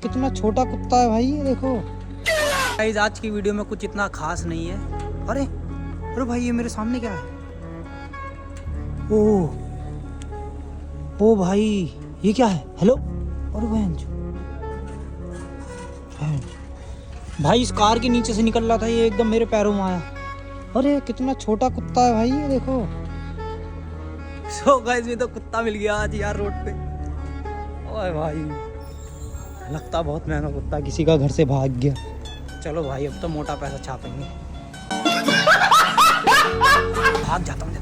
कितना छोटा कुत्ता है भाई, ये देखो। गाइस आज की वीडियो में कुछ इतना खास नहीं है। अरे अरे भाई ये मेरे सामने क्या है? ओह ओ भाई ये क्या है? हेलो। अरे भाई इस कार के नीचे से निकल रहा था, ये एकदम मेरे पैरों में आया। अरे कितना छोटा कुत्ता है भाई, ये देखो। सो गाइस ये तो कुत्ता मिल गया आज यार रोड पे। ओए भाई लगता बहुत महंगा कुत्ता, किसी का घर से भाग गया। चलो भाई अब तो मोटा पैसा छापेंगे। भाग जाता हूँ।